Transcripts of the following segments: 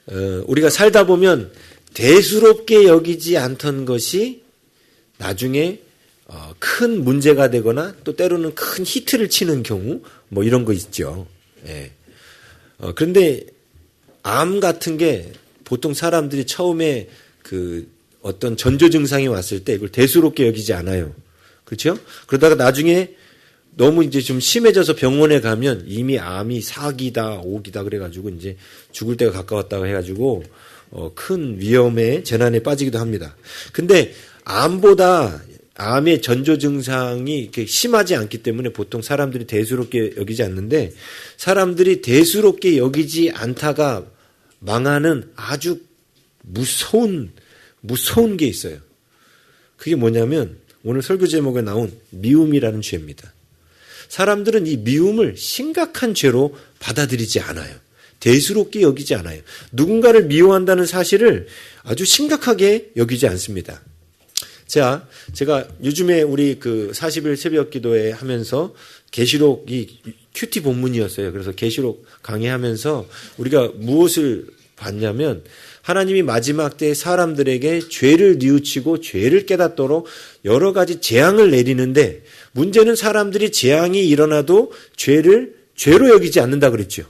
우리가 살다 보면 대수롭게 여기지 않던 것이 나중에 큰 문제가 되거나 또 때로는 큰 히트를 치는 경우 뭐 이런 거 있죠. 예. 그런데 암 같은 게 보통 사람들이 처음에 그 어떤 전조 증상이 왔을 때 이걸 대수롭게 여기지 않아요. 그렇죠? 그러다가 나중에 너무 이제 좀 심해져서 병원에 가면 이미 암이 4기다, 5기다 그래가지고 이제 죽을 때가 가까웠다고 해가지고 큰 위험에 재난에 빠지기도 합니다. 근데 암보다 암의 전조 증상이 이렇게 심하지 않기 때문에 보통 사람들이 대수롭게 여기지 않는데 사람들이 대수롭게 여기지 않다가 망하는 아주 무서운 게 있어요. 그게 뭐냐면 오늘 설교 제목에 나온 미움이라는 죄입니다. 사람들은 이 미움을 심각한 죄로 받아들이지 않아요. 대수롭게 여기지 않아요. 누군가를 미워한다는 사실을 아주 심각하게 여기지 않습니다. 자, 제가 요즘에 우리 그 40일 새벽 기도회 하면서 계시록이 큐티 본문이었어요. 그래서 계시록 강의하면서 우리가 무엇을 봤냐면 하나님이 마지막 때 사람들에게 죄를 뉘우치고 죄를 깨닫도록 여러 가지 재앙을 내리는데 문제는 사람들이 재앙이 일어나도 죄를 죄로 여기지 않는다 그랬죠.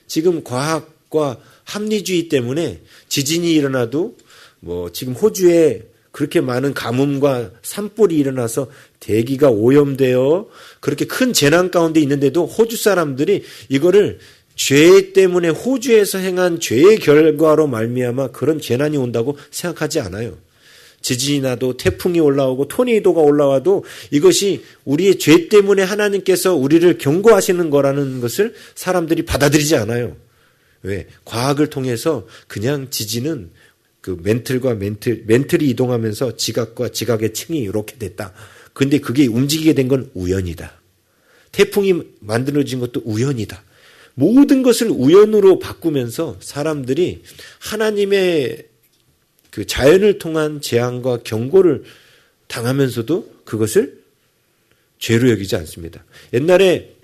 지금 과학과 합리주의 때문에 지진이 일어나도 뭐 지금 호주에 그렇게 많은 가뭄과 산불이 일어나서 대기가 오염되어 그렇게 큰 재난 가운데 있는데도 호주 사람들이 이거를 죄 때문에 호주에서 행한 죄의 결과로 말미암아 그런 재난이 온다고 생각하지 않아요. 지진이 나도 태풍이 올라오고 토네이도가 올라와도 이것이 우리의 죄 때문에 하나님께서 우리를 경고하시는 거라는 것을 사람들이 받아들이지 않아요. 왜? 과학을 통해서 그냥 지진은 그 멘틀이 이동하면서 지각과 지각의 층이 이렇게 됐다. 근데 그게 움직이게 된 건 우연이다. 태풍이 만들어진 것도 우연이다. 모든 것을 우연으로 바꾸면서 사람들이 하나님의 그 자연을 통한 재앙과 경고를 당하면서도 그것을 죄로 여기지 않습니다. 옛날에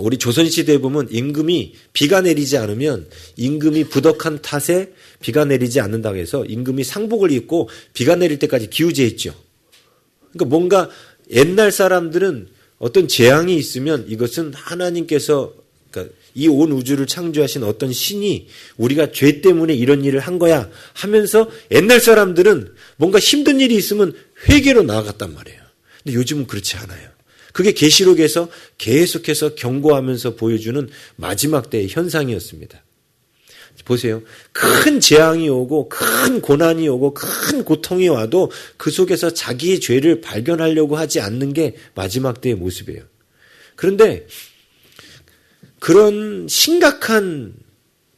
우리 조선시대에 보면 임금이 비가 내리지 않으면 임금이 부덕한 탓에 비가 내리지 않는다고 해서 임금이 상복을 입고 비가 내릴 때까지 기우제했죠. 그러니까 뭔가 옛날 사람들은 어떤 재앙이 있으면 이것은 하나님께서 그러니까 이 온 우주를 창조하신 어떤 신이 우리가 죄 때문에 이런 일을 한 거야 하면서 옛날 사람들은 뭔가 힘든 일이 있으면 회개로 나아갔단 말이에요. 근데 요즘은 그렇지 않아요. 그게 계시록에서 계속해서 경고하면서 보여주는 마지막 때의 현상이었습니다. 보세요. 큰 재앙이 오고 큰 고난이 오고 큰 고통이 와도 그 속에서 자기의 죄를 발견하려고 하지 않는 게 마지막 때의 모습이에요. 그런데 그런 심각한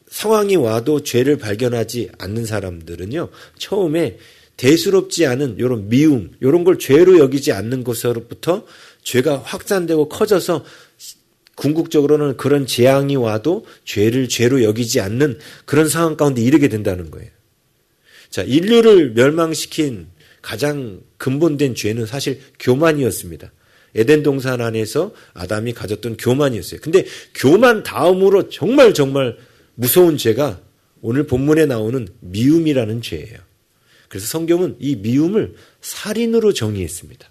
상황이 와도 죄를 발견하지 않는 사람들은요, 처음에 대수롭지 않은 이런 미움, 이런 걸 죄로 여기지 않는 것으로부터 죄가 확산되고 커져서 궁극적으로는 그런 재앙이 와도 죄를 죄로 여기지 않는 그런 상황 가운데 이르게 된다는 거예요. 자, 인류를 멸망시킨 가장 근본된 죄는 사실 교만이었습니다. 에덴 동산 안에서 아담이 가졌던 교만이었어요. 근데 교만 다음으로 정말 무서운 죄가 오늘 본문에 나오는 미움이라는 죄예요. 그래서 성경은 이 미움을 살인으로 정의했습니다.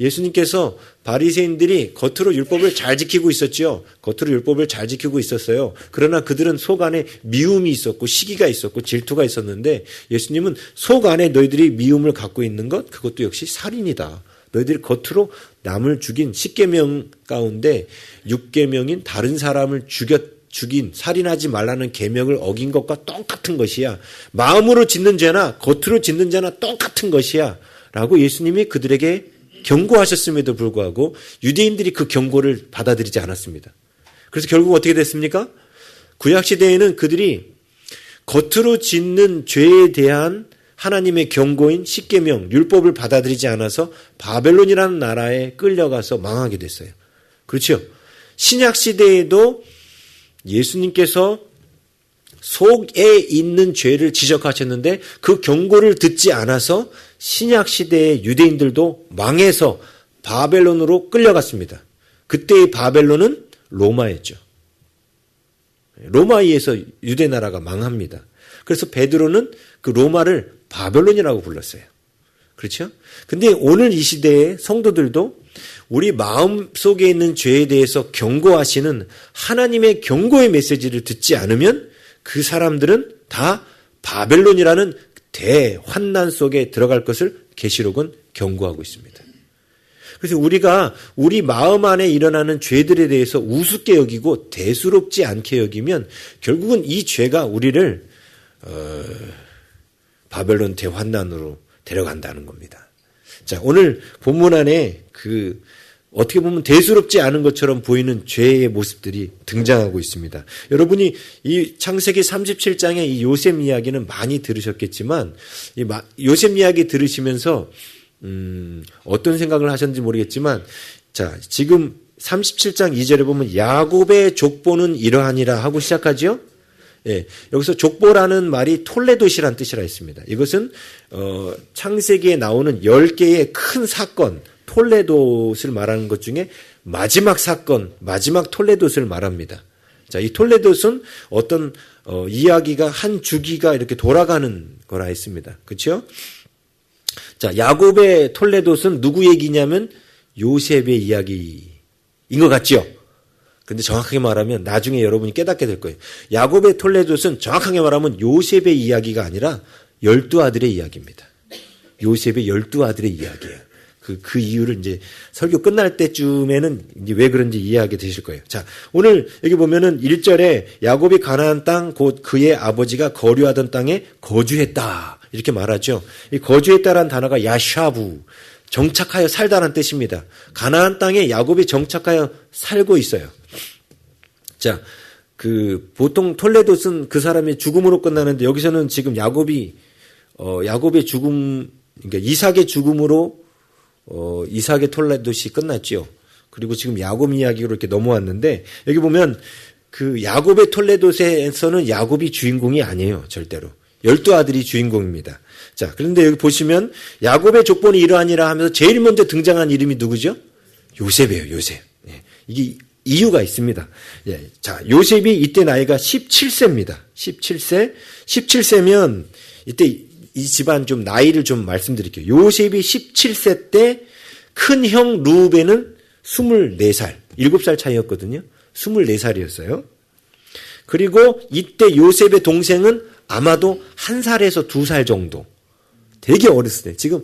예수님께서 바리새인들이 겉으로 율법을 잘 지키고 있었죠. 겉으로 율법을 잘 지키고 있었어요. 그러나 그들은 속 안에 미움이 있었고 시기가 있었고 질투가 있었는데 예수님은 속 안에 너희들이 미움을 갖고 있는 것, 그것도 역시 살인이다. 너희들이 겉으로 남을 죽인 10계명 가운데 6계명인 다른 사람을 죽인 살인하지 말라는 계명을 어긴 것과 똑같은 것이야. 마음으로 짓는 죄나 겉으로 짓는 죄나 똑같은 것이야. 라고 예수님이 그들에게 경고하셨음에도 불구하고 유대인들이 그 경고를 받아들이지 않았습니다. 그래서 결국 어떻게 됐습니까? 구약시대에는 그들이 겉으로 짓는 죄에 대한 하나님의 경고인 십계명, 율법을 받아들이지 않아서 바벨론이라는 나라에 끌려가서 망하게 됐어요. 그렇죠? 신약시대에도 예수님께서 속에 있는 죄를 지적하셨는데 그 경고를 듣지 않아서 신약시대의 유대인들도 망해서 바벨론으로 끌려갔습니다. 그때의 바벨론은 로마였죠. 로마에 의해서 유대 나라가 망합니다. 그래서 베드로는 그 로마를 바벨론이라고 불렀어요. 그렇죠? 근데 오늘 이 시대의 성도들도 우리 마음 속에 있는 죄에 대해서 경고하시는 하나님의 경고의 메시지를 듣지 않으면 그 사람들은 다 바벨론이라는 대환난 속에 들어갈 것을 계시록은 경고하고 있습니다. 그래서 우리가 우리 마음 안에 일어나는 죄들에 대해서 우습게 여기고 대수롭지 않게 여기면 결국은 이 죄가 우리를 바벨론 대환난으로 데려간다는 겁니다. 자, 오늘 본문 안에 어떻게 보면 대수롭지 않은 것처럼 보이는 죄의 모습들이 등장하고 있습니다. 여러분이 이 창세기 37장의 이 요셉 이야기는 많이 들으셨겠지만, 이 요셉 이야기 들으시면서, 어떤 생각을 하셨는지 모르겠지만, 자, 지금 37장 2절에 보면 야곱의 족보는 이러하니라 하고 시작하죠? 예, 여기서 족보라는 말이 톨레도시란 뜻이라 했습니다. 이것은 창세기에 나오는 10개의 큰 사건, 톨레도스를 말하는 것 중에 마지막 사건, 마지막 톨레도스를 말합니다. 자, 이 톨레도스는 어떤 이야기가 한 주기가 이렇게 돌아가는 거라 했습니다. 그렇죠? 자, 야곱의 톨레도스는 누구 얘기냐면 요셉의 이야기인 것 같죠? 근데 정확하게 말하면 나중에 여러분이 깨닫게 될 거예요. 야곱의 톨레도스는 정확하게 말하면 요셉의 이야기가 아니라 12아들의 이야기입니다. 요셉의 12아들의 이야기예요. 그 이유를 이제 설교 끝날 때쯤에는 이제 왜 그런지 이해하게 되실 거예요. 자, 오늘 여기 보면은 1절에 야곱이 가나안 땅 곧 그의 아버지가 거류하던 땅에 거주했다. 이렇게 말하죠. 이 거주했다라는 단어가 야샤부, 정착하여 살다라는 뜻입니다. 가나안 땅에 야곱이 정착하여 살고 있어요. 자, 보통 톨레도스는 그 사람의 죽음으로 끝나는데 여기서는 지금 야곱의 죽음, 그러니까 이삭의 죽음으로 이삭의 톨레도시 끝났죠. 그리고 지금 야곱 이야기로 이렇게 넘어왔는데 여기 보면 그 야곱의 톨레도스에서는 야곱이 주인공이 아니에요. 절대로. 12아들이 주인공입니다. 자, 그런데 여기 보시면 야곱의 족보는 이러하니라 하면서 제일 먼저 등장한 이름이 누구죠? 요셉이에요. 요셉. 예, 이게 이유가 있습니다. 예, 자, 요셉이 이때 나이가 17세입니다. 17세. 17세면 이때 이 집안 좀 나이를 좀 말씀드릴게요. 요셉이 17세 때 큰 형 루벤은 24살, 7살 차이였거든요. 24살이었어요. 그리고 이때 요셉의 동생은 아마도 1살에서 2살 정도. 되게 어렸을 때. 지금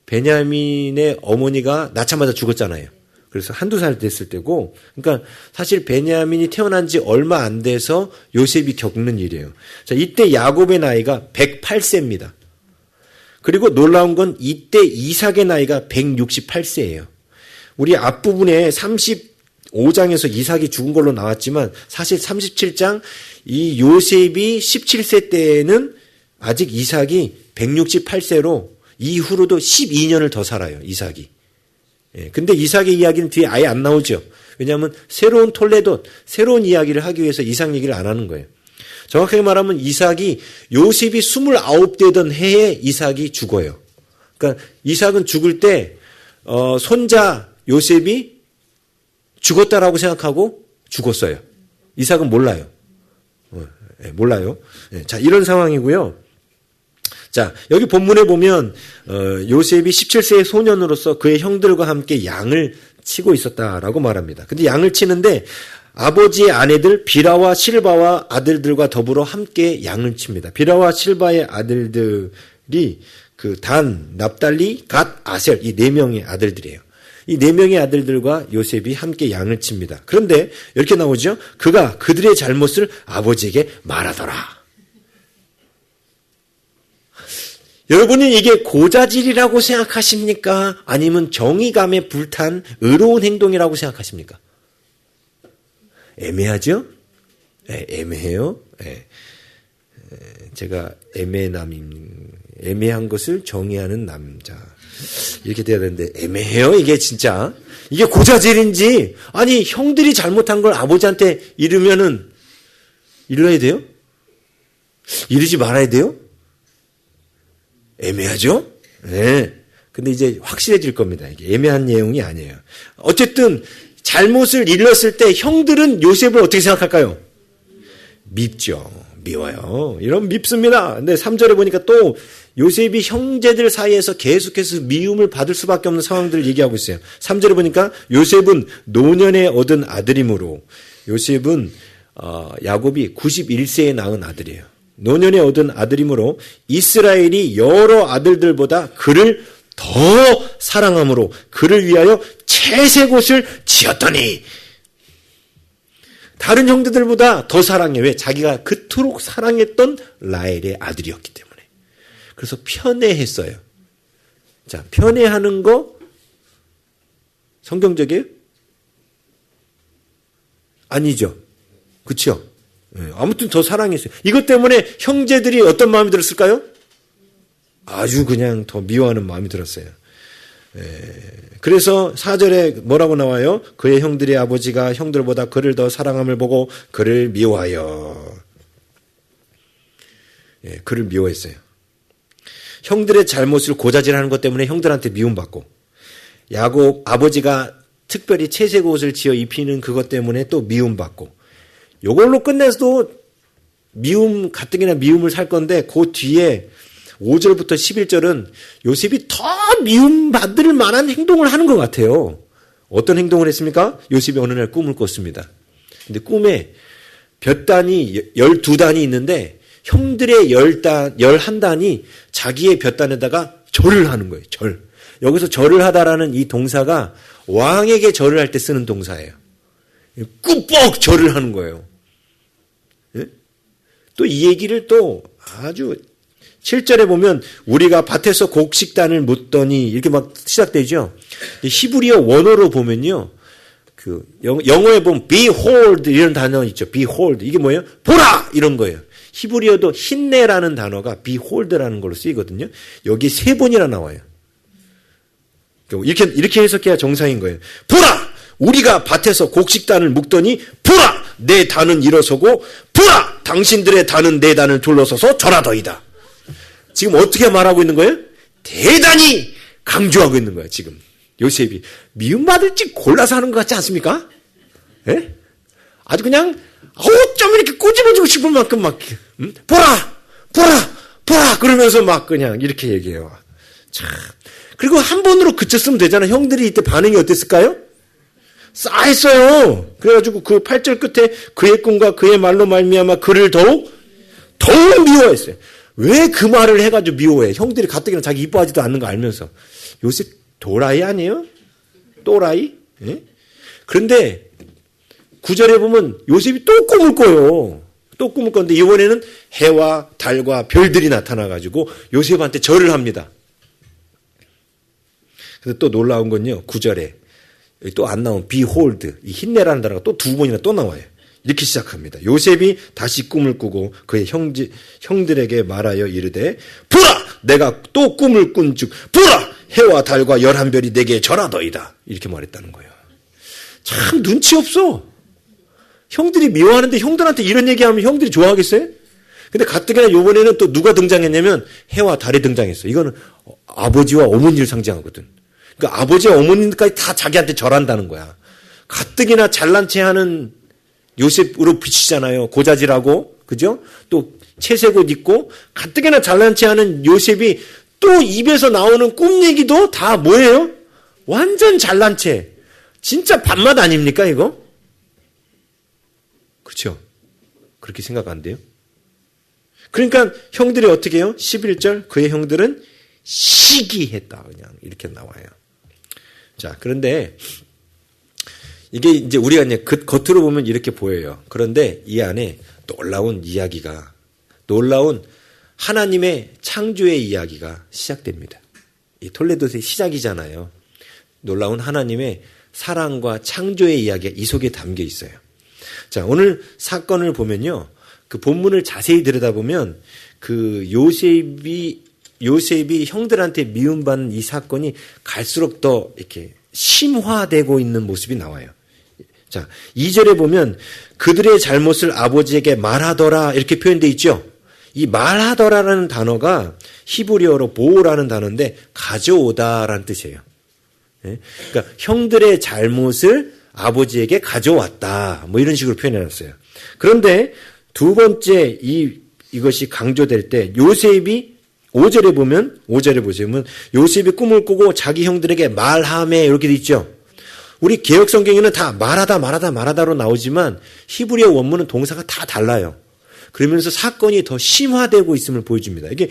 베냐민의 어머니가 낳자마자 죽었잖아요. 그래서 1~2살 됐을 때고, 그러니까 사실 베냐민이 태어난 지 얼마 안 돼서 요셉이 겪는 일이에요. 자, 이때 야곱의 나이가 108세입니다. 그리고 놀라운 건 이때 이삭의 나이가 168세예요. 우리 앞부분에 35장에서 이삭이 죽은 걸로 나왔지만 사실 37장 이 요셉이 17세 때에는 아직 이삭이 168세로 이후로도 12년을 더 살아요. 이삭이. 예, 근데 이삭의 이야기는 뒤에 아예 안 나오죠. 왜냐하면 새로운 톨레도, 새로운 이야기를 하기 위해서 이삭 얘기를 안 하는 거예요. 정확하게 말하면 이삭이 요셉이 29 되던 해에 이삭이 죽어요. 그러니까 이삭은 죽을 때 손자 요셉이 죽었다라고 생각하고 죽었어요. 이삭은 몰라요. 몰라요. 자, 이런 상황이고요. 자, 여기 본문에 보면 요셉이 17세의 소년으로서 그의 형들과 함께 양을 치고 있었다라고 말합니다. 근데 양을 치는데 아버지의 아내들 비라와 실바와 아들들과 더불어 함께 양을 칩니다. 비라와 실바의 아들들이 단, 납달리, 갓, 아셀 이 4명의 아들들이에요. 이 4명의 아들들과 요셉이 함께 양을 칩니다. 그런데 이렇게 나오죠. 그가 그들의 잘못을 아버지에게 말하더라. 여러분은 이게 고자질이라고 생각하십니까? 아니면 정의감에 불탄 의로운 행동이라고 생각하십니까? 애매하죠? 네, 애매해요. 네. 제가 애매한 것을 정의하는 남자. 이렇게 돼야 되는데 애매해요. 이게 진짜. 이게 고자질인지 아니 형들이 잘못한 걸 아버지한테 이르면은 이러야 돼요? 이러지 말아야 돼요? 애매하죠? 네. 근데 이제 확실해질 겁니다. 이게 애매한 내용이 아니에요. 어쨌든 잘못을 일렀을 때 형들은 요셉을 어떻게 생각할까요? 밉죠. 미워요. 이런 밉습니다. 근데 3절에 보니까 또 요셉이 형제들 사이에서 계속해서 미움을 받을 수밖에 없는 상황들을 얘기하고 있어요. 3절에 보니까 요셉은 노년에 얻은 아들이므로, 요셉은 야곱이 91세에 낳은 아들이에요. 노년에 얻은 아들이므로 이스라엘이 여러 아들들보다 그를 더 사랑함으로 그를 위하여 채색 옷을 지었더니, 다른 형제들보다 더 사랑해. 왜? 자기가 그토록 사랑했던 라헬의 아들이었기 때문에. 그래서 편애했어요. 자, 편애하는 거 성경적이에요? 아니죠. 그렇죠? 아무튼 더 사랑했어요. 이것 때문에 형제들이 어떤 마음이 들었을까요? 아주 그냥 더 미워하는 마음이 들었어요. 그래서 4절에 뭐라고 나와요? 그의 형들의 아버지가 형들보다 그를 더 사랑함을 보고 그를 미워하여. 그를 미워했어요. 형들의 잘못을 고자질하는 것 때문에 형들한테 미움받고, 야곱 아버지가 특별히 채색 옷을 지어 입히는 그것 때문에 또 미움받고, 요걸로 끝내서도 미움, 가뜩이나 미움을 살 건데, 그 뒤에 5절부터 11절은 요셉이 더 미움받을 만한 행동을 하는 것 같아요. 어떤 행동을 했습니까? 요셉이 어느 날 꿈을 꿨습니다. 근데 꿈에 볕단이 12단이 있는데 형들의 11단이 자기의 볕단에다가 절을 하는 거예요. 절. 여기서 절을 하다라는 이 동사가 왕에게 절을 할 때 쓰는 동사예요. 꾸벅 절을 하는 거예요. 또 이 얘기를 또 아주 7절에 보면 우리가 밭에서 곡식단을 묻더니 이렇게 막 시작되죠. 히브리어 원어로 보면요. 그 영어에 보면 behold 이런 단어 있죠. behold. 이게 뭐예요? 보라! 이런 거예요. 히브리어도 힌네라는 단어가 behold라는 걸로 쓰이거든요. 여기 3번이나 나와요. 이렇게 해석해야 정상인 거예요. 보라! 우리가 밭에서 곡식단을 묵더니 보라! 내 단은 일어서고 보라! 당신들의 단은 내 단을 둘러서서 절하더이다. 지금 어떻게 말하고 있는 거예요? 대단히 강조하고 있는 거예요. 지금 요셉이 미움받을지 골라서 하는 것 같지 않습니까? 예? 아주 그냥 어쩜 이렇게 꼬집어주고 싶은 만큼 막 보라! 보라! 보라! 그러면서 막 그냥 이렇게 얘기해요. 참. 그리고 한 번으로 그쳤으면 되잖아. 형들이 이때 반응이 어땠을까요? 싸했어요. 그래가지고 그 8절 끝에 그의 꿈과 그의 말로 말미암아 그를 더욱 미워했어요. 왜 그 말을 해가지고 미워해? 형들이 가뜩이나 자기 이뻐하지도 않는 거 알면서. 요새 도라이 아니에요? 또라이? 예? 그런데 9절에 보면 요셉이 또 꿈을 꿔요. 또 꿈을 꿨는데 이번에는 해와 달과 별들이 나타나가지고 요셉한테 절을 합니다. 근데 또 놀라운 건요. 9절에 또 안 나온 behold, 이 힌내라는 단어가 또 2번이나 또 나와요. 이렇게 시작합니다. 요셉이 다시 꿈을 꾸고 그의 형들에게 말하여 이르되 보라! 내가 또 꿈을 꾼즉 보라! 해와 달과 11별이 내게 절하더이다. 이렇게 말했다는 거예요. 참 눈치 없어. 형들이 미워하는데 형들한테 이런 얘기하면 형들이 좋아하겠어요? 근데 가뜩이나 요번에는 또 누가 등장했냐면 해와 달이 등장했어요. 이거는 아버지와 어머니를 상징하거든. 그러니까 아버지와 어머니까지 다 자기한테 절한다는 거야. 가뜩이나 잘난 체 하는 요셉으로 비치잖아요. 고자질하고, 그죠? 또 채색 옷 입고 가뜩이나 잘난 체 하는 요셉이 또 입에서 나오는 꿈 얘기도 다 뭐예요? 완전 잘난 체. 진짜 밥맛 아닙니까 이거? 그렇죠? 그렇게 생각 안 돼요? 그러니까 형들이 어떻게 해요? 11절 그의 형들은 시기했다. 그냥 이렇게 나와요. 자, 그런데 이게 이제 우리가 이제 겉으로 보면 이렇게 보여요. 그런데 이 안에 놀라운 하나님의 창조의 이야기가 시작됩니다. 이 톨레도의 시작이잖아요. 놀라운 하나님의 사랑과 창조의 이야기가 이 속에 담겨 있어요. 자, 오늘 사건을 보면요. 그 본문을 자세히 들여다보면 그 요셉이 형들한테 미움받는 이 사건이 갈수록 더 이렇게 심화되고 있는 모습이 나와요. 자, 2절에 보면 그들의 잘못을 아버지에게 말하더라 이렇게 표현되어 있죠. 이 말하더라라는 단어가 히브리어로 보라는 단어인데 가져오다라는 뜻이에요. 그러니까 형들의 잘못을 아버지에게 가져왔다. 뭐 이런 식으로 표현해놨어요. 그런데 두 번째 이것이 강조될 때 요셉이 5절에 보시면 요셉이 꿈을 꾸고 자기 형들에게 말하매 이렇게 돼 있죠. 우리 개역 성경에는 다 말하다로 나오지만 히브리어 원문은 동사가 다 달라요. 그러면서 사건이 더 심화되고 있음을 보여줍니다. 이게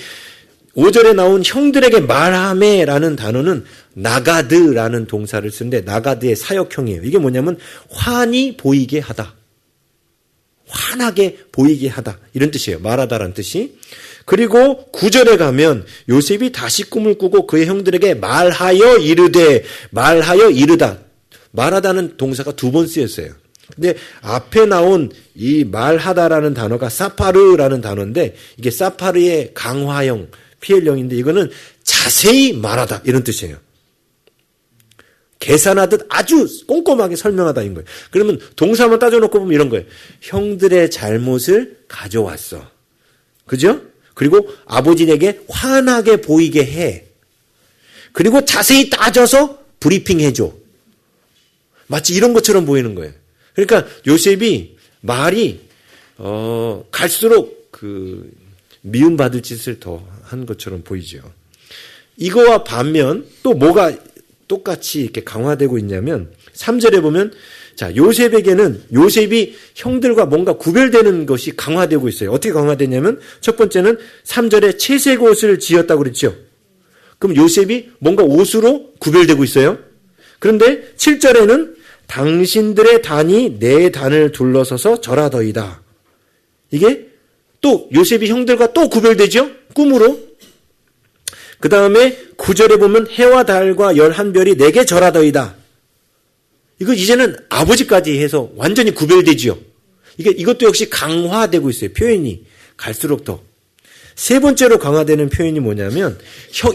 5절에 나온 형들에게 말하매라는 단어는 나가드라는 동사를 쓰는데 나가드의 사역형이에요. 이게 뭐냐면 환히 보이게 하다. 환하게 보이게 하다. 이런 뜻이에요. 말하다라는 뜻이. 그리고 9절에 가면 요셉이 다시 꿈을 꾸고 그의 형들에게 말하여 이르다. 말하다는 동사가 두 번 쓰였어요. 근데 앞에 나온 이 말하다라는 단어가 사파르라는 단어인데 이게 사파르의 강화형, PL형인데 이거는 자세히 말하다 이런 뜻이에요. 계산하듯 아주 꼼꼼하게 설명하다인 거예요. 그러면 동사만 따져놓고 보면 이런 거예요. 형들의 잘못을 가져왔어. 그죠? 그리고 아버지에게 환하게 보이게 해. 그리고 자세히 따져서 브리핑해줘. 마치 이런 것처럼 보이는 거예요. 그러니까 요셉이 말이 갈수록 미움받을 짓을 더 한 것처럼 보이죠. 이거와 반면 또 뭐가 똑같이 이렇게 강화되고 있냐면 3절에 보면 자 요셉에게는 요셉이 형들과 뭔가 구별되는 것이 강화되고 있어요. 어떻게 강화되냐면 첫 번째는 3절에 채색 옷을 지었다고 그랬죠. 그럼 요셉이 뭔가 옷으로 구별되고 있어요. 그런데 7절에는 당신들의 단이 내 단을 둘러서서 절하더이다. 이게 또 요셉이 형들과 또 구별되죠? 꿈으로. 그 다음에 9절에 보면 해와 달과 11별이 내게 절하더이다. 이거 이제는 아버지까지 해서 완전히 구별되지요. 이것도 역시 강화되고 있어요. 표현이 갈수록 더. 세 번째로 강화되는 표현이 뭐냐면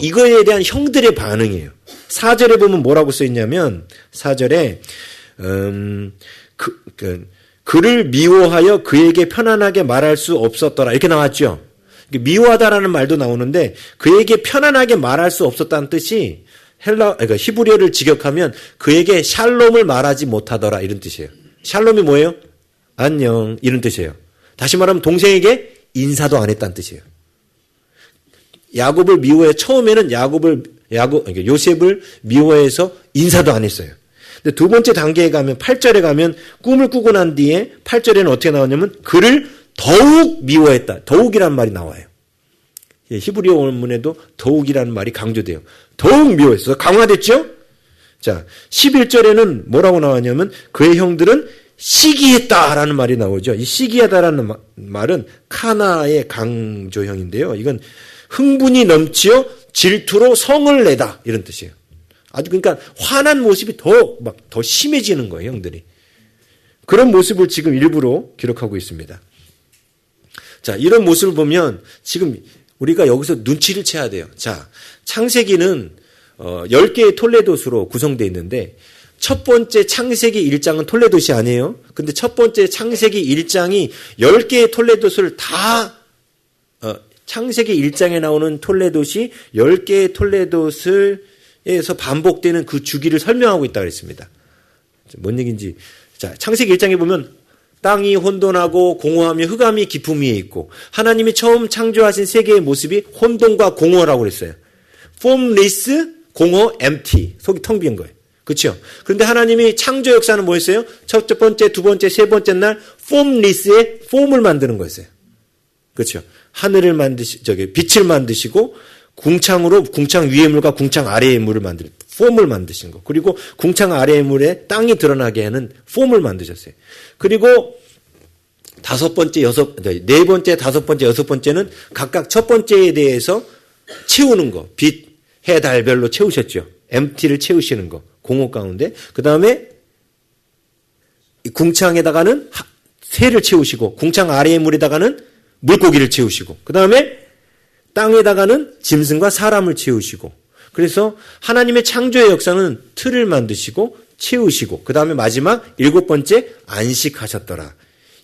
이거에 대한 형들의 반응이에요. 4절에 보면 뭐라고 써있냐면 4절에 그를 미워하여 그에게 편안하게 말할 수 없었더라. 이렇게 나왔죠. 미워하다라는 말도 나오는데 그에게 편안하게 말할 수 없었다는 뜻이 그러니까 히브리어를 직역하면 그에게 샬롬을 말하지 못하더라. 이런 뜻이에요. 샬롬이 뭐예요? 안녕. 이런 뜻이에요. 다시 말하면 동생에게 인사도 안 했다는 뜻이에요. 야곱을 미워해 처음에는 그러니까 요셉을 미워해서 인사도 안 했어요. 근데 두 번째 단계에 가면 8절에 가면 꿈을 꾸고 난 뒤에 8절에는 어떻게 나오냐면 그를 더욱 미워했다. 더욱이라는 말이 나와요. 히브리어 원문에도 더욱이라는 말이 강조돼요. 더욱 미워했어. 강화됐죠? 자, 11절에는 뭐라고 나왔냐면 그의 형들은 시기했다라는 말이 나오죠. 이 시기하다라는 말은 카나의 강조형인데요. 이건 흥분이 넘치어 질투로 성을 내다 이런 뜻이에요. 아주 그러니까 화난 모습이 더 심해지는 거예요, 형들이. 그런 모습을 지금 일부러 기록하고 있습니다. 자, 이런 모습을 보면 지금 우리가 여기서 눈치를 채야 돼요. 자, 창세기는 10개의 톨레도스로 구성되어 있는데 첫 번째 창세기 1장은 톨레도시 아니에요. 근데 첫 번째 창세기 1장이 10개의 톨레도스를 다 창세기 1장에 나오는 톨레도시 10개의 톨레도스에서 반복되는 그 주기를 설명하고 있다고 했습니다. 뭔 얘기인지. 자, 창세기 1장에 보면 땅이 혼돈하고 공허하며 흑암이 깊음 위에 있고 하나님이 처음 창조하신 세계의 모습이 혼돈과 공허라고 그랬어요. formless, 공허, empty. 속이 텅 빈 거예요. 그렇죠? 그런데 하나님이 창조 역사는 뭐였어요? 첫 번째, 두 번째, 세 번째 날 formless의 form을 만드는 거였어요. 그렇죠? 하늘을 빛을 만드시고 궁창 위의 물과 궁창 아래의 물을 폼을 만드신 거. 그리고 궁창 아래의 물에 땅이 드러나게 하는 폼을 만드셨어요. 그리고 네 번째, 다섯 번째, 여섯 번째는 각각 첫 번째에 대해서 채우는 거. 빛, 해, 달, 별로 채우셨죠. empty를 채우시는 거. 공허 가운데. 그 다음에 궁창에다가는 새를 채우시고 궁창 아래의 물에다가는 물고기를 채우시고 그 다음에 땅에다가는 짐승과 사람을 채우시고 그래서 하나님의 창조의 역사는 틀을 만드시고 채우시고 그 다음에 마지막 7번째 안식하셨더라.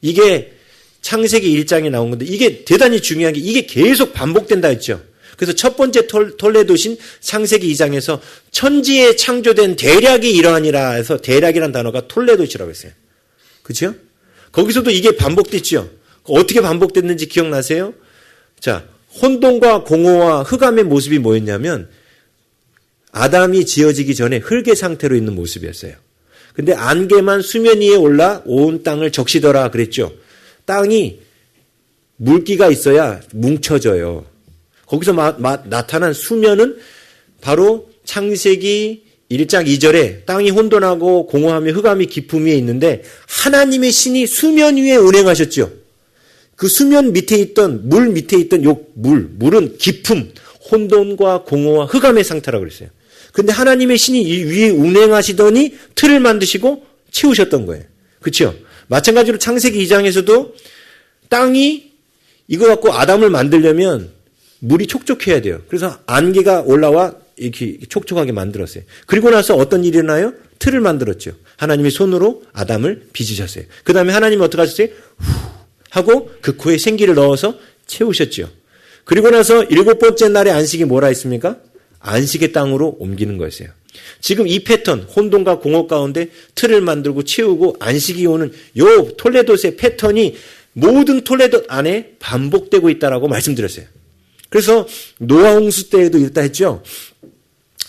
이게 창세기 1장에 나온 건데 이게 대단히 중요한 게 이게 계속 반복된다 했죠. 그래서 첫 번째 톨레도신 창세기 2장에서 천지에 창조된 대략이 이러하니라 해서 대략이라는 단어가 톨레도시라고 했어요. 그렇죠? 거기서도 이게 반복됐죠. 어떻게 반복됐는지 기억나세요? 자, 혼돈과 공허와 흑암의 모습이 뭐였냐면 아담이 지어지기 전에 흙의 상태로 있는 모습이었어요. 근데 안개만 수면 위에 올라 온 땅을 적시더라 그랬죠. 땅이 물기가 있어야 뭉쳐져요. 거기서 나타난 수면은 바로 창세기 1장 2절에 땅이 혼돈하고 공허하며 흑암이 깊음 위에 있는데 하나님의 신이 수면 위에 운행하셨죠. 그 수면 밑에 있던 물 밑에 있던 물은 깊음, 혼돈과 공허와 흑암의 상태라고 그랬어요. 근데 하나님의 신이 이 위에 운행하시더니 틀을 만드시고 채우셨던 거예요. 그렇죠? 마찬가지로 창세기 2장에서도 땅이 이거 갖고 아담을 만들려면 물이 촉촉해야 돼요. 그래서 안개가 올라와 이렇게 촉촉하게 만들었어요. 그리고 나서 어떤 일이 일어나요? 틀을 만들었죠. 하나님의 손으로 아담을 빚으셨어요. 그 다음에 하나님이 어떻게 하셨어요? 후 하고 그 코에 생기를 넣어서 채우셨죠. 그리고 나서 7번째 날의 안식이 뭐라 했습니까? 안식의 땅으로 옮기는 거였어요. 지금 이 패턴, 혼돈과 공허 가운데 틀을 만들고 채우고 안식이 오는 요 톨레도스의 패턴이 모든 톨레도 안에 반복되고 있다라고 말씀드렸어요. 그래서 노아 홍수 때에도 이랬다 했죠.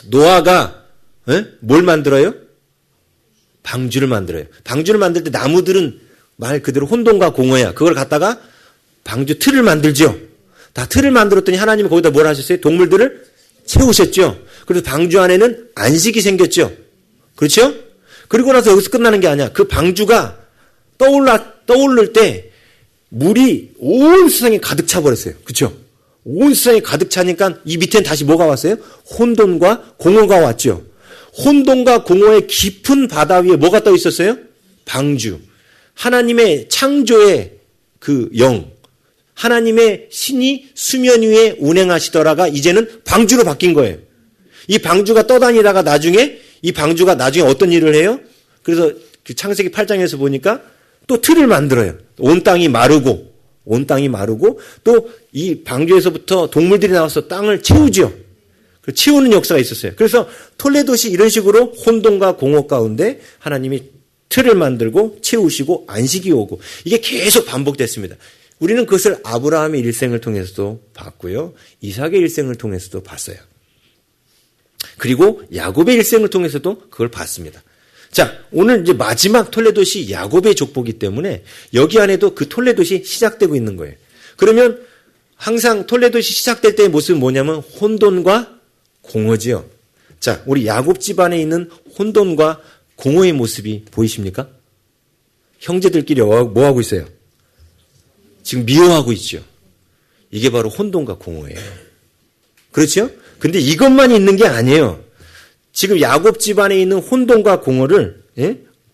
노아가 뭘 만들어요? 방주를 만들어요. 방주를 만들 때 나무들은 말 그대로 혼돈과 공허야. 그걸 갖다가 방주 틀을 만들죠. 다 틀을 만들었더니 하나님이 거기다 뭘 하셨어요? 동물들을 채우셨죠. 그래서 방주 안에는 안식이 생겼죠. 그렇죠? 그리고 나서 여기서 끝나는 게 아니야. 그 방주가 떠오를 때 물이 온 세상에 가득 차버렸어요. 그렇죠? 온 세상에 가득 차니까 이 밑에는 다시 뭐가 왔어요? 혼돈과 공허가 왔죠. 혼돈과 공허의 깊은 바다 위에 뭐가 떠 있었어요? 방주. 하나님의 창조의 그 영, 하나님의 신이 수면 위에 운행하시더라가 이제는 방주로 바뀐 거예요. 이 방주가 떠다니다가 나중에 이 방주가 나중에 어떤 일을 해요? 그래서 그 창세기 8장에서 보니까 또 틀을 만들어요. 온 땅이 마르고 또 이 방주에서부터 동물들이 나와서 땅을 채우죠. 채우는 역사가 있었어요. 그래서 톨레도시 이런 식으로 혼돈과 공허 가운데 하나님이 틀을 만들고 채우시고 안식이 오고 이게 계속 반복됐습니다. 우리는 그것을 아브라함의 일생을 통해서도 봤고요. 이삭의 일생을 통해서도 봤어요. 그리고 야곱의 일생을 통해서도 그걸 봤습니다. 자, 오늘 이제 마지막 톨레도시 야곱의 족보기 때문에 여기 안에도 그 톨레도시 시작되고 있는 거예요. 그러면 항상 톨레도시 시작될 때의 모습은 뭐냐면 혼돈과 공허지요. 자, 우리 야곱 집안에 있는 혼돈과 공허의 모습이 보이십니까? 형제들끼리 뭐 하고 있어요? 지금 미워하고 있죠. 이게 바로 혼돈과 공허예요. 그렇죠? 근데 이것만 있는 게 아니에요. 지금 야곱 집안에 있는 혼돈과 공허를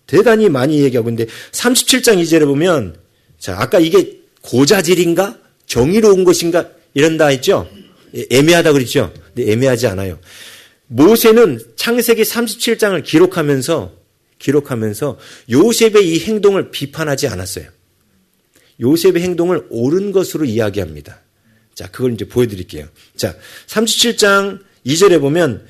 대단히 많이 얘기하고 있는데 37장 2절에 보면 자, 아까 이게 고자질인가? 정의로운 것인가? 이런다 했죠? 애매하다 그랬죠? 근데 애매하지 않아요. 모세는 창세기 37장을 기록하면서 요셉의 이 행동을 비판하지 않았어요. 요셉의 행동을 옳은 것으로 이야기합니다. 자, 그걸 이제 보여드릴게요. 자, 37장 2절에 보면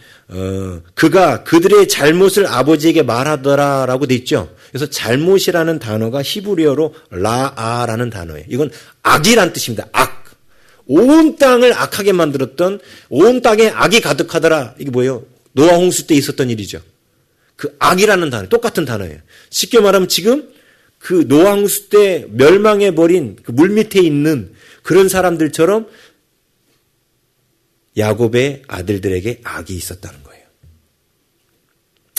그가 그들의 잘못을 아버지에게 말하더라라고 돼 있죠. 그래서 잘못이라는 단어가 히브리어로 라아라는 단어예요. 이건 악이란 뜻입니다. 악. 온 땅을 악하게 만들었던 온 땅에 악이 가득하더라. 이게 뭐예요? 노아 홍수 때 있었던 일이죠. 그 악이라는 단어, 똑같은 단어예요. 쉽게 말하면 지금 그 노아 홍수 때 멸망해버린 그 물 밑에 있는 그런 사람들처럼 야곱의 아들들에게 악이 있었다는 거예요.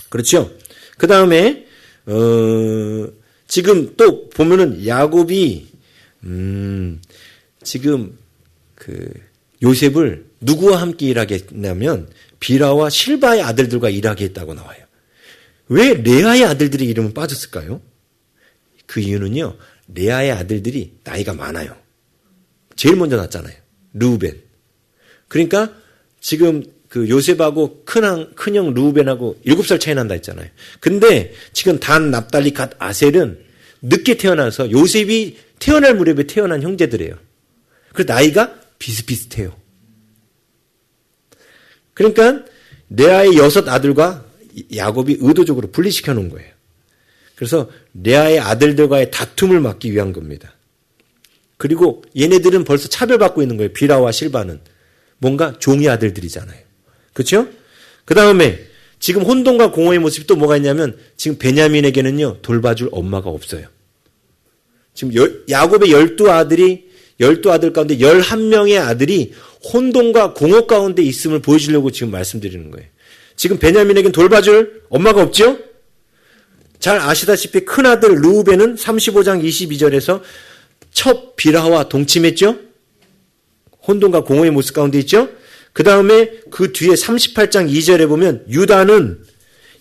그렇죠? 그 다음에 지금 또 보면은 야곱이 지금 그 요셉을 누구와 함께 일하게 했냐면 비라와 실바의 아들들과 일하게 했다고 나와요. 왜 레아의 아들들의 이름은 빠졌을까요? 그 이유는요. 레아의 아들들이 나이가 많아요. 제일 먼저 낳았잖아요. 르우벤. 그러니까 지금 그 요셉하고 큰형 르우벤하고 7살 차이 난다 했잖아요. 근데 지금 단, 납달리, 갓, 아셀은 늦게 태어나서 요셉이 태어날 무렵에 태어난 형제들이에요. 그래서 나이가 비슷비슷해요. 그러니까 레아의 6 아들과 야곱이 의도적으로 분리시켜 놓은 거예요. 그래서 레아의 아들들과의 다툼을 막기 위한 겁니다. 그리고 얘네들은 벌써 차별받고 있는 거예요. 빌하와 실바는. 뭔가 종이 아들들이잖아요. 그렇죠? 그 다음에 지금 혼돈과 공허의 모습이 또 뭐가 있냐면 지금 베냐민에게는요. 돌봐줄 엄마가 없어요. 지금 야곱의 12아들 가운데 11명의 아들이 혼돈과 공허 가운데 있음을 보여주려고 지금 말씀드리는 거예요. 지금 베냐민에게는 돌봐줄 엄마가 없죠? 잘 아시다시피 큰아들 르우벤은 35장 22절에서 첫 빌하와 동침했죠? 혼돈과 공허의 모습 가운데 있죠? 그 다음에 그 뒤에 38장 2절에 보면 유다는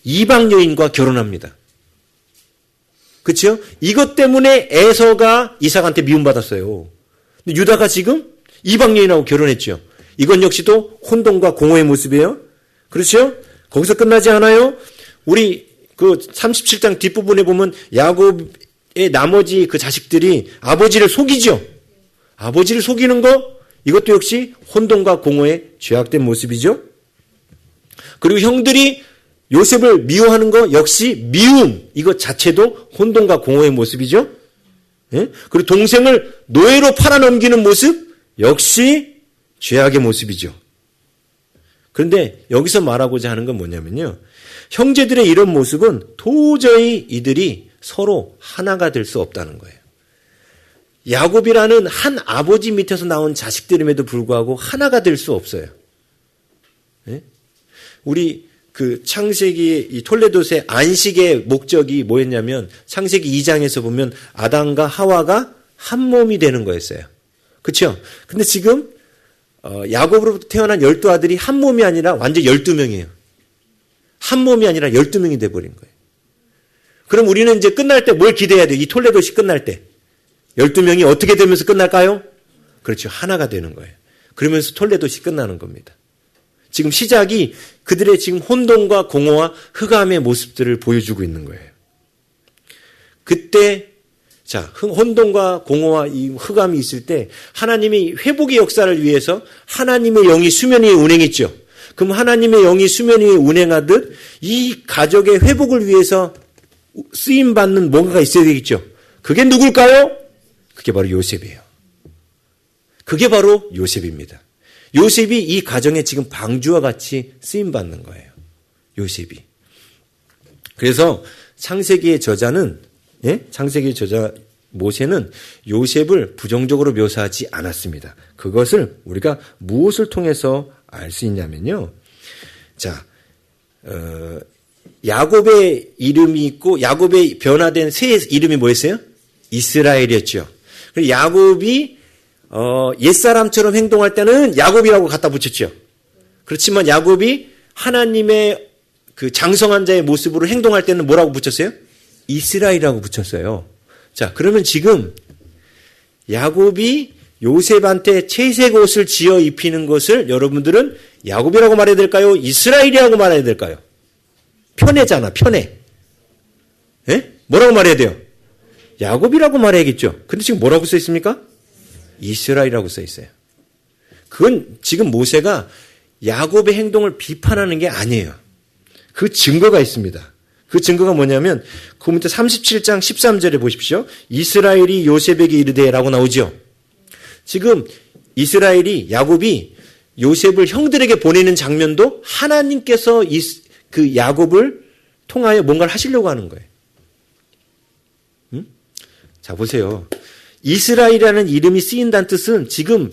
이방 여인과 결혼합니다. 그렇죠? 이것 때문에 에서가 이삭한테 미움받았어요. 근데 유다가 지금 이방 여인하고 결혼했죠. 이건 역시도 혼돈과 공허의 모습이에요. 그렇죠? 거기서 끝나지 않아요. 우리 그 37장 뒷부분에 보면 야곱의 나머지 그 자식들이 아버지를 속이죠. 아버지를 속이는 거 이것도 역시 혼돈과 공허의 죄악된 모습이죠. 그리고 형들이 요셉을 미워하는 거 역시 미움 이것 자체도 혼돈과 공허의 모습이죠. 예? 그리고 동생을 노예로 팔아넘기는 모습 역시 죄악의 모습이죠. 그런데 여기서 말하고자 하는 건 뭐냐면요. 형제들의 이런 모습은 도저히 이들이 서로 하나가 될 수 없다는 거예요. 야곱이라는 한 아버지 밑에서 나온 자식들임에도 불구하고 하나가 될 수 없어요. 예? 우리 그 창세기 이 톨레도스의 안식의 목적이 뭐였냐면 창세기 2장에서 보면 아담과 하와가 한 몸이 되는 거였어요. 그렇죠? 근데 지금 야곱으로부터 태어난 12아들이 한 몸이 아니라 완전 12명이에요. 한 몸이 아니라 12명이 돼버린 거예요. 그럼 우리는 이제 끝날 때 뭘 기대해야 돼요? 이 톨레도시 끝날 때. 12명이 어떻게 되면서 끝날까요? 그렇죠. 하나가 되는 거예요. 그러면서 톨레도시 끝나는 겁니다. 지금 시작이 그들의 지금 혼돈과 공허와 흑암의 모습들을 보여주고 있는 거예요. 그때 자, 혼돈과 공허와 이 흑암이 있을 때 하나님이 회복의 역사를 위해서 하나님의 영이 수면 위에 운행했죠. 그럼 하나님의 영이 수면 위에 운행하듯 이 가족의 회복을 위해서 쓰임받는 뭔가가 있어야 되겠죠. 그게 누굴까요? 그게 바로 요셉이에요. 그게 바로 요셉입니다. 요셉이 이 가정에 지금 방주와 같이 쓰임받는 거예요. 요셉이. 그래서 창세기의 저자는 창세기의 저자 모세는 요셉을 부정적으로 묘사하지 않았습니다. 그것을 우리가 무엇을 통해서 알 수 있냐면요. 자, 야곱의 이름이 있고 야곱의 변화된 새 이름이 뭐였어요? 이스라엘이었죠. 그리고 야곱이 옛사람처럼 행동할 때는 야곱이라고 갖다 붙였죠. 그렇지만 야곱이 하나님의 그 장성한 자의 모습으로 행동할 때는 뭐라고 붙였어요? 이스라엘이라고 붙였어요. 자, 그러면 지금 야곱이 요셉한테 채색 옷을 지어 입히는 것을 여러분들은 야곱이라고 말해야 될까요? 이스라엘이라고 말해야 될까요? 편애잖아, 편애. 예? 뭐라고 말해야 돼요? 야곱이라고 말해야겠죠. 근데 지금 뭐라고 써 있습니까? 이스라엘이라고 써 있어요. 그건 지금 모세가 야곱의 행동을 비판하는 게 아니에요. 그 증거가 있습니다. 그 증거가 뭐냐면 그 밑에 37장 13절에 보십시오. 이스라엘이 요셉에게 이르되라고 나오죠. 지금 이스라엘이 야곱이 요셉을 형들에게 보내는 장면도 하나님께서 그 야곱을 통하여 뭔가를 하시려고 하는 거예요. 자, 보세요. 이스라엘이라는 이름이 쓰인다는 뜻은 지금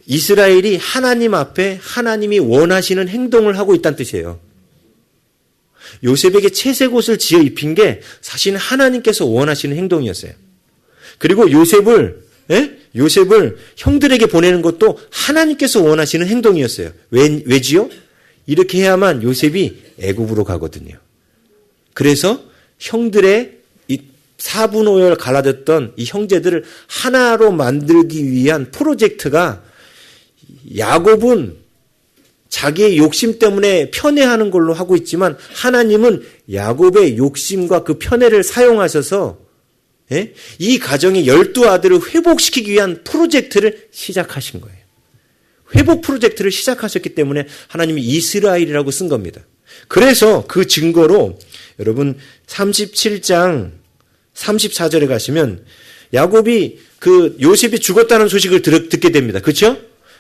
이스라엘이 하나님 앞에 하나님이 원하시는 행동을 하고 있다는 뜻이에요. 요셉에게 채색 옷을 지어 입힌 게 사실은 하나님께서 원하시는 행동이었어요. 그리고 요셉을 형들에게 보내는 것도 하나님께서 원하시는 행동이었어요. 왜지요? 이렇게 해야만 요셉이 애굽으로 가거든요. 그래서 형들의 이 사분오열 갈라졌던 이 형제들을 하나로 만들기 위한 프로젝트가 야곱은 자기의 욕심 때문에 편애하는 걸로 하고 있지만 하나님은 야곱의 욕심과 그 편애를 사용하셔서 이 가정의 12아들을 회복시키기 위한 프로젝트를 시작하신 거예요. 회복 프로젝트를 시작하셨기 때문에 하나님이 이스라엘이라고 쓴 겁니다. 그래서 그 증거로 여러분 37장 34절에 가시면 야곱이 그 요셉이 죽었다는 소식을 듣게 됩니다. 그렇죠?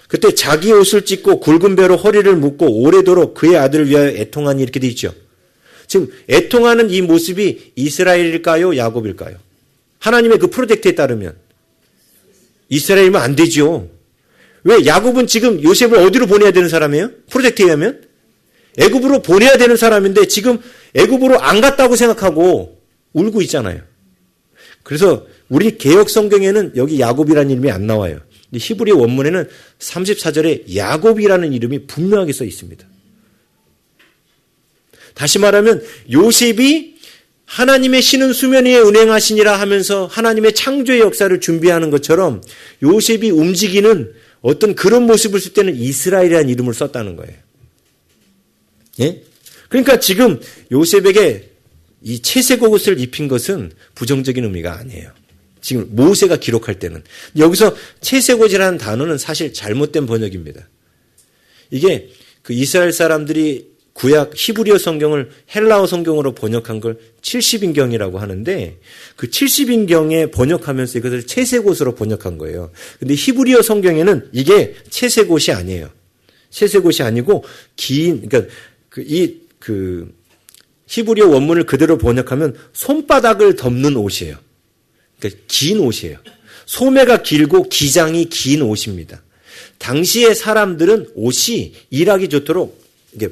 그때 자기 옷을 찢고 굵은 배로 허리를 묶고 오래도록 그의 아들을 위하여 애통하니 이렇게 돼 있죠. 지금 애통하는 이 모습이 이스라엘일까요? 야곱일까요? 하나님의 그 프로젝트에 따르면 이스라엘이면 안 되죠. 왜? 야곱은 지금 요셉을 어디로 보내야 되는 사람이에요? 프로젝트에 의하면? 애굽으로 보내야 되는 사람인데 지금 애굽으로 안 갔다고 생각하고 울고 있잖아요. 그래서 우리 개역 성경에는 여기 야곱이라는 이름이 안 나와요. 히브리 원문에는 34절에 야곱이라는 이름이 분명하게 써 있습니다. 다시 말하면 요셉이 하나님의 신은 수면 위에 운행하시니라 하면서 하나님의 창조의 역사를 준비하는 것처럼 요셉이 움직이는 어떤 그런 모습을 쓸 때는 이스라엘이라는 이름을 썼다는 거예요. 예? 그러니까 지금 요셉에게 이 채색 옷을 입힌 것은 부정적인 의미가 아니에요. 지금 모세가 기록할 때는. 여기서 채색 옷이라는 단어는 사실 잘못된 번역입니다. 이게 그 이스라엘 사람들이 구약 히브리어 성경을 헬라어 성경으로 번역한 걸 70인경이라고 하는데 그 70인경에 번역하면서 이것을 채색 옷으로 번역한 거예요. 근데 히브리어 성경에는 이게 채색 옷이 아니에요. 채색 옷이 아니고 그러니까 히브리어 원문을 그대로 번역하면 손바닥을 덮는 옷이에요. 그러니까 긴 옷이에요. 소매가 길고 기장이 긴 옷입니다. 당시의 사람들은 옷이 일하기 좋도록 이게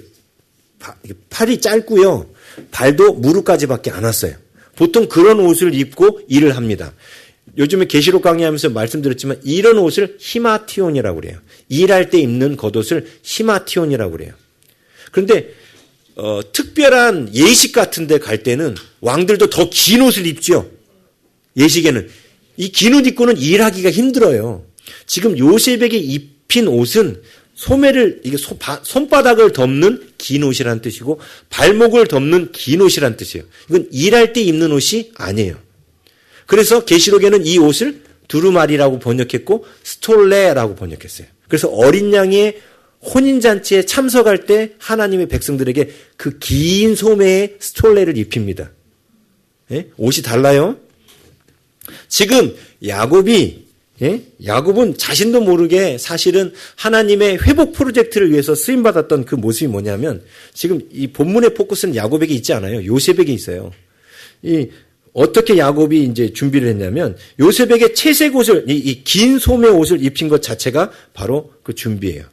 팔이 짧고요. 발도 무릎까지밖에 안 왔어요. 보통 그런 옷을 입고 일을 합니다. 요즘에 계시록 강의하면서 말씀드렸지만 이런 옷을 히마티온이라고 그래요. 일할 때 입는 겉옷을 히마티온이라고 그래요. 그런데 특별한 예식 같은 데 갈 때는 왕들도 더 긴 옷을 입죠. 예식에는. 이 긴 옷 입고는 일하기가 힘들어요. 지금 요셉에게 입힌 옷은 소매를 이게 손바닥을 덮는 긴 옷이라는 뜻이고 발목을 덮는 긴 옷이라는 뜻이에요. 이건 일할 때 입는 옷이 아니에요. 그래서 계시록에는 이 옷을 두루마리라고 번역했고 스톨레라고 번역했어요. 그래서 어린 양의 혼인잔치에 참석할 때 하나님의 백성들에게 그 긴 소매의 스톨레를 입힙니다. 예? 옷이 달라요. 지금 야곱은 자신도 모르게 사실은 하나님의 회복 프로젝트를 위해서 쓰임받았던 그 모습이 뭐냐면 지금 이 본문의 포커스는 야곱에게 있지 않아요. 요셉에게 있어요. 어떻게 야곱이 이제 준비를 했냐면 요셉에게 채색 옷을, 이 긴 소매 옷을 입힌 것 자체가 바로 그 준비예요.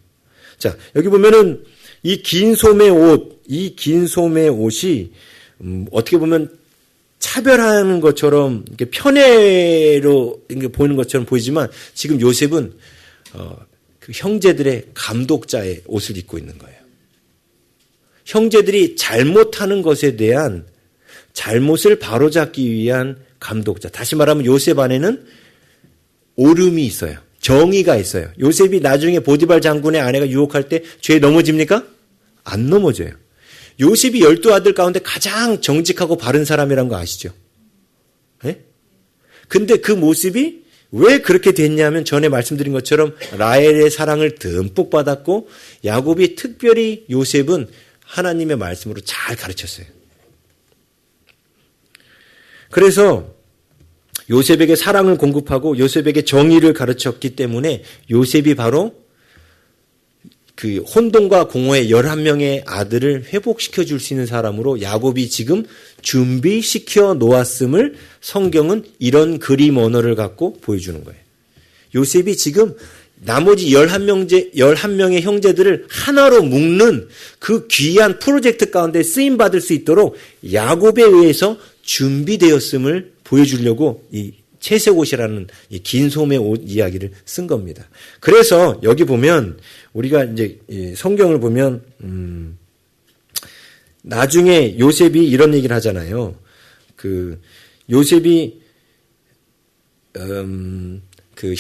자, 여기 보면은 이 긴 소매 옷이 어떻게 보면 차별하는 것처럼 이렇게 편애로 보이는 것처럼 보이지만 지금 요셉은 그 형제들의 감독자의 옷을 입고 있는 거예요. 형제들이 잘못하는 것에 대한 잘못을 바로잡기 위한 감독자. 다시 말하면 요셉 안에는 옳음이 있어요. 정의가 있어요. 요셉이 나중에 보디발 장군의 아내가 유혹할 때 죄에 넘어집니까? 안 넘어져요. 요셉이 12아들 가운데 가장 정직하고 바른 사람이라는 거 아시죠? 네? 근데 그 모습이 왜 그렇게 됐냐면 전에 말씀드린 것처럼 라헬의 사랑을 듬뿍 받았고 야곱이 특별히 요셉은 하나님의 말씀으로 잘 가르쳤어요. 그래서 요셉에게 사랑을 공급하고 요셉에게 정의를 가르쳤기 때문에 요셉이 바로 그 혼돈과 공허의 11명의 아들을 회복시켜 줄 수 있는 사람으로 야곱이 지금 준비시켜 놓았음을 성경은 이런 그림 언어를 갖고 보여주는 거예요. 요셉이 지금 나머지 11명의 형제들을 하나로 묶는 그 귀한 프로젝트 가운데 쓰임받을 수 있도록 야곱에 의해서 준비되었음을 보여주려고 이 채색 옷이라는 이 긴 소매 옷 이야기를 쓴 겁니다. 그래서 여기 보면 우리가 이제 성경을 보면 나중에 요셉이 이런 얘기를 하잖아요. 그 요셉이 그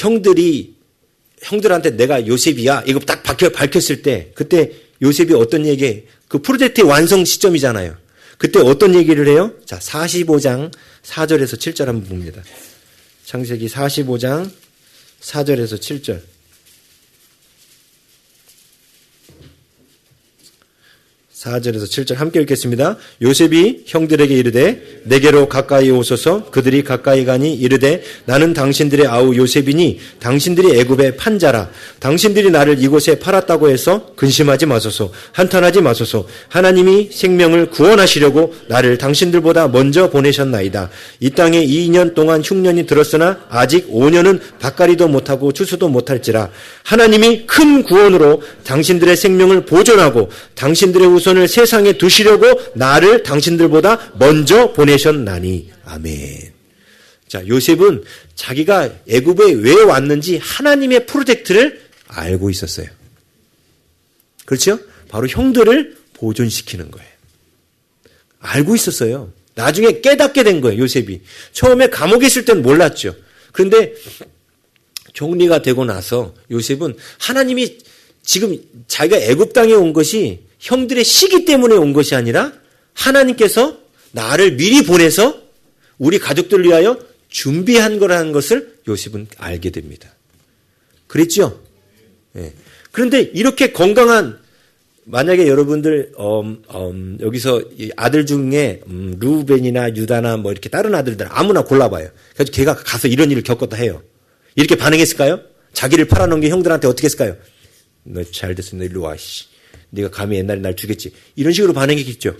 형들한테 내가 요셉이야 이거 딱 밝혔을 때 그때 요셉이 어떤 얘기 그 프로젝트의 완성 시점이잖아요. 그때 어떤 얘기를 해요? 자, 45장 4절에서 7절 한번 봅니다. 창세기 45장 4절에서 7절. 4절에서 7절 함께 읽겠습니다. 요셉이 형들에게 이르되 내게로 가까이 오소서. 그들이 가까이 가니 이르되 나는 당신들의 아우 요셉이니 당신들이 애굽의 판자라. 당신들이 나를 이곳에 팔았다고 해서 근심하지 마소서. 한탄하지 마소서. 하나님이 생명을 구원하시려고 나를 당신들보다 먼저 보내셨나이다. 이 땅에 2년 동안 흉년이 들었으나 아직 5년은 밭갈이도 못하고 추수도 못할지라. 하나님이 큰 구원으로 당신들의 생명을 보존하고 당신들의 후손을 세상에 두시려고 나를 당신들보다 먼저 보내셨나니. 아멘. 자, 요셉은 자기가 애굽에 왜 왔는지 하나님의 프로젝트를 알고 있었어요. 그렇죠? 바로 형들을 보존시키는 거예요. 알고 있었어요. 나중에 깨닫게 된 거예요, 요셉이. 처음에 감옥에 있을 땐 몰랐죠. 그런데 종리가 되고 나서 요셉은 하나님이 지금 자기가 애굽 땅에 온 것이 형들의 시기 때문에 온 것이 아니라 하나님께서 나를 미리 보내서 우리 가족들을 위하여 준비한 거라는 것을 요셉은 알게 됩니다. 그랬죠? 네. 그런데 이렇게 건강한, 만약에 여러분들 여기서 아들 중에 루벤이나 유다나 뭐 이렇게 다른 아들들 아무나 골라봐요. 그래서 걔가 가서 이런 일을 겪었다 해요. 이렇게 반응했을까요? 자기를 팔아놓은 게 형들한테 어떻게 했을까요? 너 잘 됐어. 너 일로 와. 씨. 네가 감히 옛날에 날 죽였지. 이런 식으로 반응했겠죠.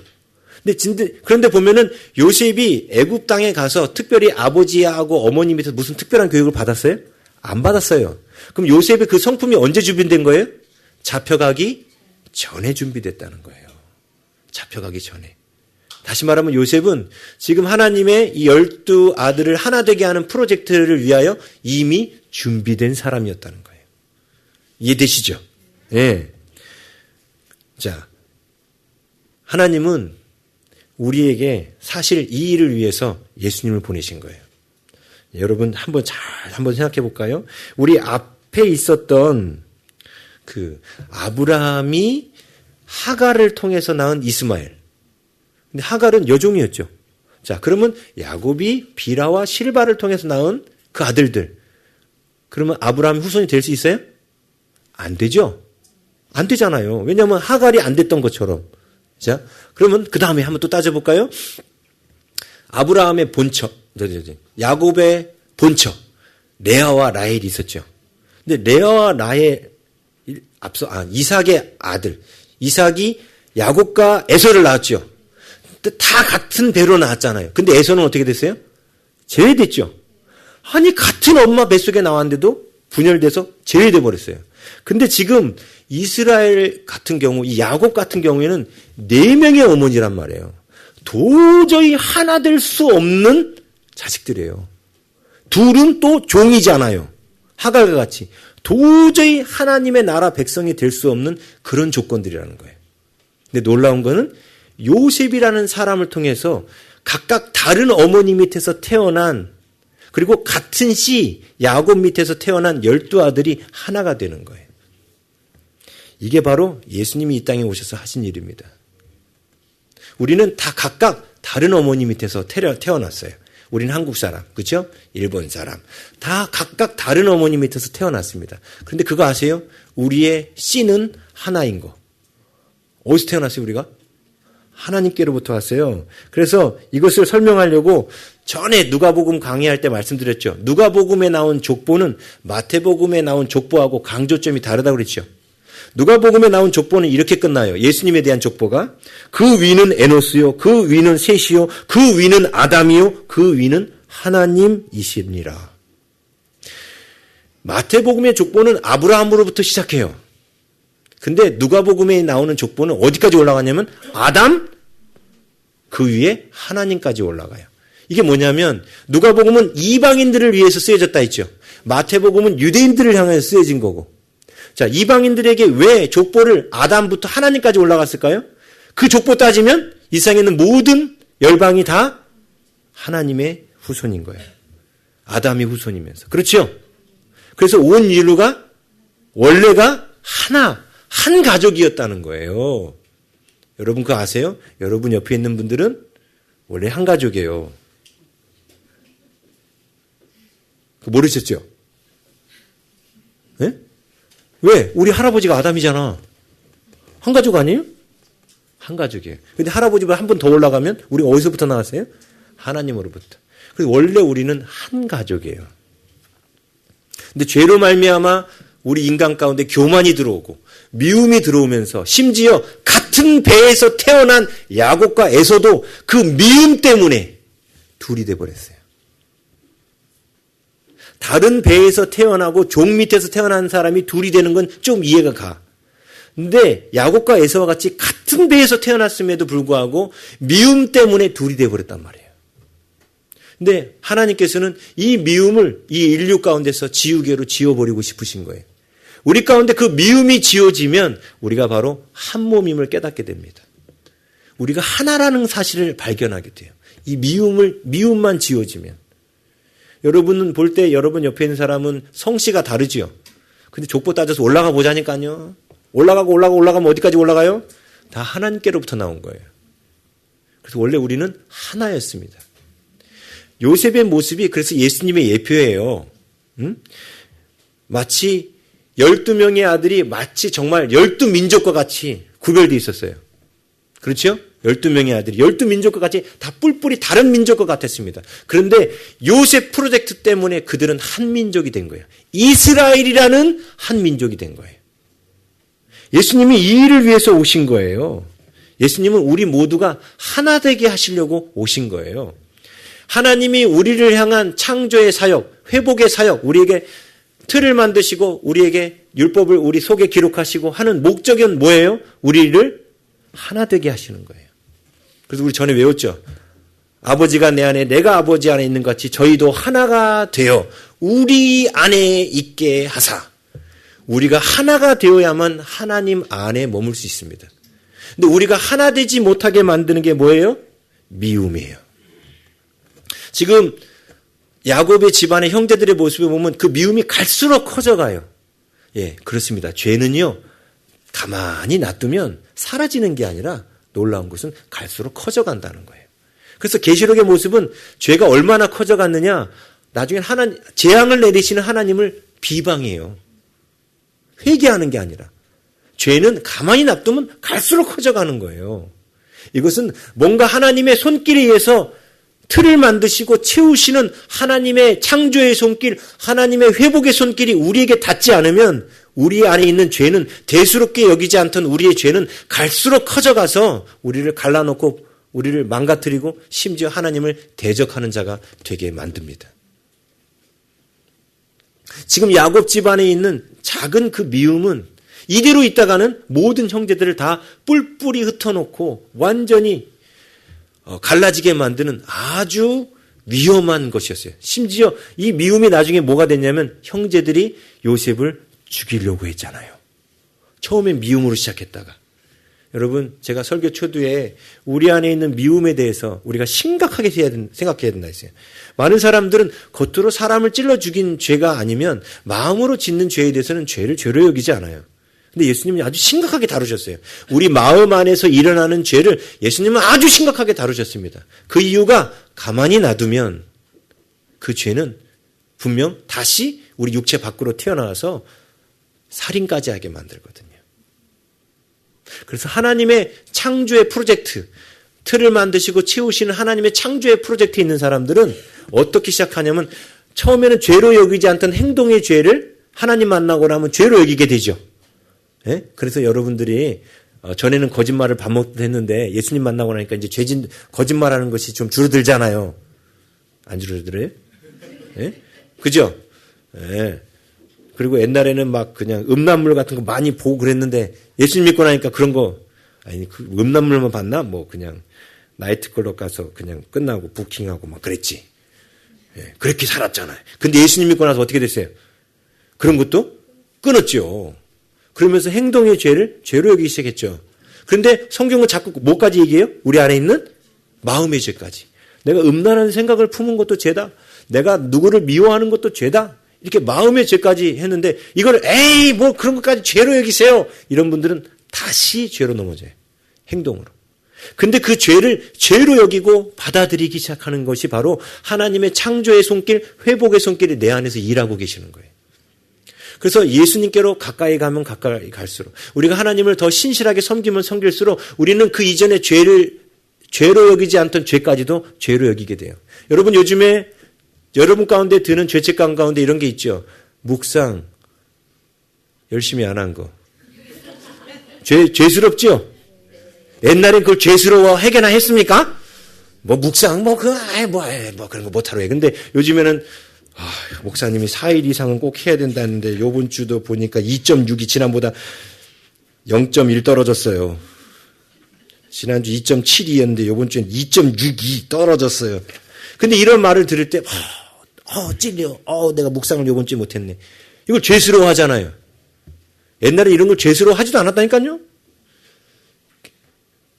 그런데 보면은 요셉이 애굽 땅에 가서 특별히 아버지하고 어머니 밑에서 무슨 특별한 교육을 받았어요? 안 받았어요. 그럼 요셉의 그 성품이 언제 준비된 거예요? 잡혀가기 전에 준비됐다는 거예요. 잡혀가기 전에. 다시 말하면 요셉은 지금 하나님의 이 12 아들을 하나 되게 하는 프로젝트를 위하여 이미 준비된 사람이었다는 거예요. 이해되시죠? 예. 네. 자, 하나님은 우리에게 사실 이 일을 위해서 예수님을 보내신 거예요. 여러분 한번 생각해 볼까요? 우리 앞에 있었던 그 아브라함이 하갈을 통해서 낳은 이스마엘. 근데 하갈은 여종이었죠. 자, 그러면 야곱이 비라와 실바를 통해서 낳은 그 아들들. 그러면 아브라함의 후손이 될 수 있어요? 안 되죠. 안 되잖아요. 왜냐하면 하갈이 안 됐던 것처럼. 자, 그러면 그 다음에 한번 또 따져볼까요? 아브라함의 본처, 야곱의 본처, 레아와 라헬이 있었죠. 근데 레아와 라헬 이삭의 아들, 이삭이 야곱과 에서를 낳았죠. 다 같은 배로 낳았잖아요. 근데 에서는 어떻게 됐어요? 제외됐죠. 아니 같은 엄마 뱃속에 나왔는데도 분열돼서 제외돼 버렸어요. 근데 지금 이스라엘 같은 경우, 이 야곱 같은 경우에는 4명의 어머니란 말이에요. 도저히 하나 될 수 없는 자식들이에요. 둘은 또 종이잖아요. 하갈과 같이. 도저히 하나님의 나라 백성이 될 수 없는 그런 조건들이라는 거예요. 근데 놀라운 거는 요셉이라는 사람을 통해서 각각 다른 어머니 밑에서 태어난, 그리고 같은 씨 야곱 밑에서 태어난 12 아들이 하나가 되는 거예요. 이게 바로 예수님이 이 땅에 오셔서 하신 일입니다. 우리는 다 각각 다른 어머니 밑에서 태어났어요. 우리는 한국 사람, 그렇죠? 일본 사람. 다 각각 다른 어머니 밑에서 태어났습니다. 그런데 그거 아세요? 우리의 씨는 하나인 거. 어디서 태어났어요, 우리가? 하나님께로부터 왔어요. 그래서 이것을 설명하려고 전에 누가복음 강의할 때 말씀드렸죠. 누가복음에 나온 족보는 마태복음에 나온 족보하고 강조점이 다르다고 그랬죠. 누가복음에 나온 족보는 이렇게 끝나요. 예수님에 대한 족보가 그 위는 에노스요, 그 위는 셋이요, 그 위는 아담이요, 그 위는 하나님이십니다. 마태복음의 족보는 아브라함으로부터 시작해요. 근데 누가복음에 나오는 족보는 어디까지 올라가냐면 아담, 그 위에 하나님까지 올라가요. 이게 뭐냐면 누가복음은 이방인들을 위해서 쓰여졌다 했죠. 마태복음은 유대인들을 향해서 쓰여진 거고. 자, 이방인들에게 왜 족보를 아담부터 하나님까지 올라갔을까요? 그 족보 따지면 이 세상에 있는 모든 열방이 다 하나님의 후손인 거예요. 아담의 후손이면서. 그렇죠? 그래서 온 인류가 원래가 한 가족이었다는 거예요. 여러분 그거 아세요? 여러분 옆에 있는 분들은 원래 한 가족이에요. 모르셨죠? 네? 왜? 우리 할아버지가 아담이잖아. 한 가족 아니에요? 한 가족이에요. 근데 할아버지보다 한 번 더 올라가면 우리가 어디서부터 나왔어요? 하나님으로부터. 그래서 원래 우리는 한 가족이에요. 근데 죄로 말미암아 우리 인간 가운데 교만이 들어오고 미움이 들어오면서 심지어 같은 배에서 태어난 야곱과 에서도 그 미움 때문에 둘이 돼버렸어요. 다른 배에서 태어나고 종 밑에서 태어난 사람이 둘이 되는 건 좀 이해가 가. 근데 야곱과 에서와 같이 같은 배에서 태어났음에도 불구하고 미움 때문에 둘이 돼버렸단 말이에요. 근데 하나님께서는 이 미움을 이 인류 가운데서 지우개로 지워버리고 싶으신 거예요. 우리 가운데 그 미움이 지워지면 우리가 바로 한 몸임을 깨닫게 됩니다. 우리가 하나라는 사실을 발견하게 돼요. 이 미움만 지워지면. 여러분은 볼 때 여러분 옆에 있는 사람은 성씨가 다르지요. 근데 족보 따져서 올라가 보자니까요. 올라가면 어디까지 올라가요? 다 하나님께로부터 나온 거예요. 그래서 원래 우리는 하나였습니다. 요셉의 모습이 그래서 예수님의 예표예요. 마치 12명의 아들이 마치 정말 12민족과 같이 구별되어 있었어요. 그렇죠? 12명의 아들이 12민족과 같이 다 뿔뿔이 다른 민족과 같았습니다. 그런데 요셉 프로젝트 때문에 그들은 한 민족이 된 거예요. 이스라엘이라는 한 민족이 된 거예요. 예수님이 이 일을 위해서 오신 거예요. 예수님은 우리 모두가 하나 되게 하시려고 오신 거예요. 하나님이 우리를 향한 창조의 사역, 회복의 사역, 우리에게 틀을 만드시고 우리에게 율법을 우리 속에 기록하시고 하는 목적은 뭐예요? 우리를 하나 되게 하시는 거예요. 그래서 우리 전에 외웠죠. 아버지가 내 안에 내가 아버지 안에 있는 것 같이 저희도 하나가 되어 우리 안에 있게 하사. 우리가 하나가 되어야만 하나님 안에 머물 수 있습니다. 근데 우리가 하나 되지 못하게 만드는 게 뭐예요? 미움이에요. 지금 야곱의 집안의 형제들의 모습을 보면 그 미움이 갈수록 커져가요. 예, 그렇습니다. 죄는요, 가만히 놔두면 사라지는 게 아니라 놀라운 것은 갈수록 커져간다는 거예요. 그래서 계시록의 모습은 죄가 얼마나 커져갔느냐, 나중에 재앙을 내리시는 하나님을 비방해요. 회개하는 게 아니라. 죄는 가만히 놔두면 갈수록 커져가는 거예요. 이것은 뭔가 하나님의 손길에 의해서 틀을 만드시고 채우시는 하나님의 창조의 손길, 하나님의 회복의 손길이 우리에게 닿지 않으면 우리 안에 있는 죄는 대수롭게 여기지 않던 우리의 죄는 갈수록 커져가서 우리를 갈라놓고 우리를 망가뜨리고 심지어 하나님을 대적하는 자가 되게 만듭니다. 지금 야곱 집안에 있는 작은 그 미움은 이대로 있다가는 모든 형제들을 다 뿔뿔이 흩어놓고 완전히 갈라지게 만드는 아주 위험한 것이었어요. 심지어 이 미움이 나중에 뭐가 됐냐면 형제들이 요셉을 죽이려고 했잖아요. 처음엔 미움으로 시작했다가. 여러분, 제가 설교 초두에 우리 안에 있는 미움에 대해서 우리가 심각하게 생각해야 된다 했어요. 많은 사람들은 겉으로 사람을 찔러 죽인 죄가 아니면 마음으로 짓는 죄에 대해서는 죄를 죄로 여기지 않아요. 근데 예수님이 아주 심각하게 다루셨어요. 우리 마음 안에서 일어나는 죄를 예수님은 아주 심각하게 다루셨습니다. 그 이유가 가만히 놔두면 그 죄는 분명 다시 우리 육체 밖으로 튀어나와서 살인까지 하게 만들거든요. 그래서 하나님의 창조의 프로젝트, 틀을 만드시고 채우시는 하나님의 창조의 프로젝트에 있는 사람들은 어떻게 시작하냐면 처음에는 죄로 여기지 않던 행동의 죄를 하나님 만나고 나면 죄로 여기게 되죠. 예? 그래서 여러분들이 전에는 거짓말을 밥 먹듯 했는데 예수님 만나고 나니까 이제 거짓말하는 것이 좀 줄어들잖아요. 안 줄어들어요? 예? 그죠? 예. 그리고 옛날에는 막 그냥 음란물 같은 거 많이 보고 그랬는데 예수님 믿고 나니까 그런 거, 아니, 그 음란물만 봤나? 뭐 그냥 나이트클럽 가서 그냥 끝나고 부킹하고 막 그랬지. 예. 그렇게 살았잖아요. 근데 예수님 믿고 나서 어떻게 됐어요? 그런 것도 끊었죠. 그러면서 행동의 죄를 죄로 여기기 시작했죠. 그런데 성경은 자꾸 뭐까지 얘기해요? 우리 안에 있는 마음의 죄까지. 내가 음란한 생각을 품은 것도 죄다. 내가 누구를 미워하는 것도 죄다. 이렇게 마음의 죄까지 했는데 이걸 에이 뭐 그런 것까지 죄로 여기세요. 이런 분들은 다시 죄로 넘어져요. 행동으로. 근데 그 죄를 죄로 여기고 받아들이기 시작하는 것이 바로 하나님의 창조의 손길, 회복의 손길이 내 안에서 일하고 계시는 거예요. 그래서 예수님께로 가까이 가면 가까이 갈수록 우리가 하나님을 더 신실하게 섬기면 섬길수록 우리는 그 이전의 죄로 여기지 않던 죄까지도 죄로 여기게 돼요. 여러분 요즘에 여러분 가운데 드는 죄책감 가운데 이런 게 있죠. 묵상 열심히 안 한 거. 죄스럽죠? 옛날엔 그걸 죄스러워 하게나 했습니까? 묵상 그런 거 못하러 해. 근데 요즘에는 목사님이 4일 이상은 꼭 해야 된다는데 요번 주도 보니까 2.6이 지난보다 0.1 떨어졌어요. 지난주 2.72였는데 요번 주엔 2.62 떨어졌어요. 근데 이런 말을 들을 때 찔려. 내가 묵상을 요번 주에 못했네. 이걸 죄스러워 하잖아요. 옛날에 이런 걸 죄스러워 하지도 않았다니까요.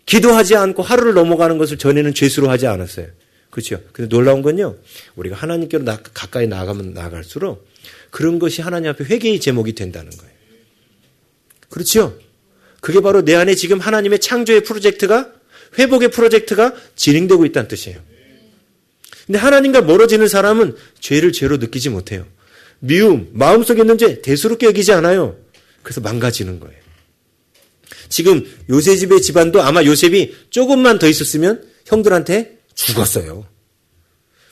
기도하지 않고 하루를 넘어가는 것을 전에는 죄스러워 하지 않았어요. 그렇죠. 근데 놀라운 건요. 우리가 하나님께로 가까이 나아가면 나아갈수록 그런 것이 하나님 앞에 회개의 제목이 된다는 거예요. 그렇죠. 그게 바로 내 안에 지금 하나님의 창조의 프로젝트가 회복의 프로젝트가 진행되고 있다는 뜻이에요. 근데 하나님과 멀어지는 사람은 죄를 죄로 느끼지 못해요. 미움, 마음속에 있는 죄 대수롭게 여기지 않아요. 그래서 망가지는 거예요. 지금 요셉의 집안도 아마 요셉이 조금만 더 있었으면 형들한테 죽었어요.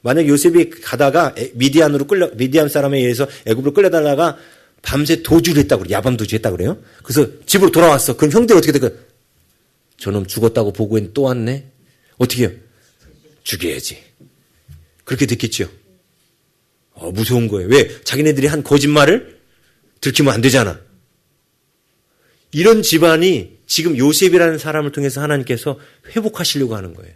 만약 요셉이 가다가 미디안 사람에 의해서 애굽으로 끌려다가 밤새 도주를 했다고 그래요. 야밤 도주했다고 그래요. 그래서 집으로 돌아왔어. 그럼 형들이 어떻게 될까요? 저놈 죽었다고 보고는 또 왔네. 어떻게 해요? 죽여야지. 그렇게 됐겠죠. 무서운 거예요. 왜? 자기네들이 한 거짓말을 들키면 안 되잖아. 이런 집안이 지금 요셉이라는 사람을 통해서 하나님께서 회복하시려고 하는 거예요.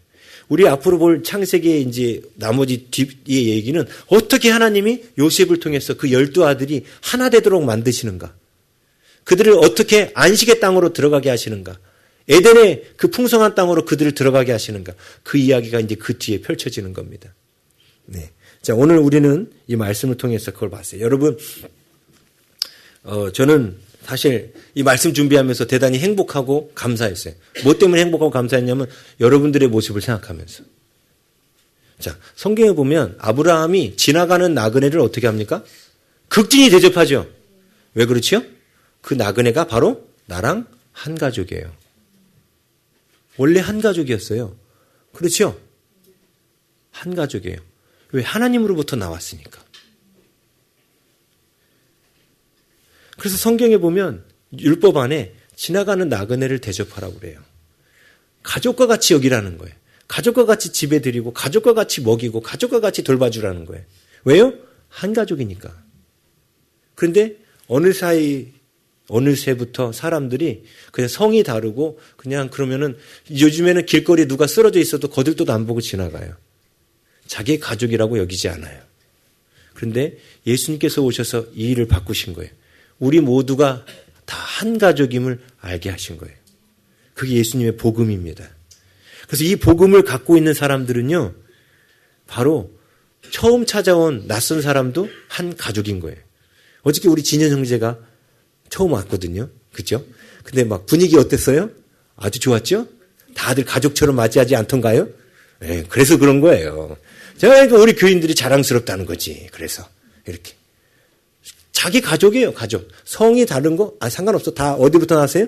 우리 앞으로 볼 창세기의 이제 나머지 뒤의 얘기는 어떻게 하나님이 요셉을 통해서 그 12아들이 하나 되도록 만드시는가. 그들을 어떻게 안식의 땅으로 들어가게 하시는가. 에덴의 그 풍성한 땅으로 그들을 들어가게 하시는가. 그 이야기가 이제 그 뒤에 펼쳐지는 겁니다. 네. 자, 오늘 우리는 이 말씀을 통해서 그걸 봤어요. 여러분, 저는 사실 이 말씀 준비하면서 대단히 행복하고 감사했어요. 뭐 때문에 행복하고 감사했냐면 여러분들의 모습을 생각하면서. 자, 성경에 보면 아브라함이 지나가는 나그네를 어떻게 합니까? 극진히 대접하죠. 왜 그렇죠? 그 나그네가 바로 나랑 한 가족이에요. 원래 한 가족이었어요. 그렇죠? 한 가족이에요. 왜? 하나님으로부터 나왔으니까. 그래서 성경에 보면 율법 안에 지나가는 나그네를 대접하라고 그래요. 가족과 같이 여기라는 거예요. 가족과 같이 집에 들이고 가족과 같이 먹이고 가족과 같이 돌봐주라는 거예요. 왜요? 한 가족이니까. 그런데 어느새부터 사람들이 그냥 성이 다르고 그냥 그러면은 요즘에는 길거리에 누가 쓰러져 있어도 거들떠도 안 보고 지나가요. 자기 가족이라고 여기지 않아요. 그런데 예수님께서 오셔서 이 일을 바꾸신 거예요. 우리 모두가 다 한 가족임을 알게 하신 거예요. 그게 예수님의 복음입니다. 그래서 이 복음을 갖고 있는 사람들은요, 바로 처음 찾아온 낯선 사람도 한 가족인 거예요. 어저께 우리 진현 형제가 처음 왔거든요. 그죠? 근데 막 분위기 어땠어요? 아주 좋았죠? 다들 가족처럼 맞이하지 않던가요? 네, 그래서 그런 거예요. 제가 그러니까 우리 교인들이 자랑스럽다는 거지. 그래서 이렇게. 자기 가족이에요, 가족. 성이 다른 거, 상관없어. 다 어디부터 나왔어요?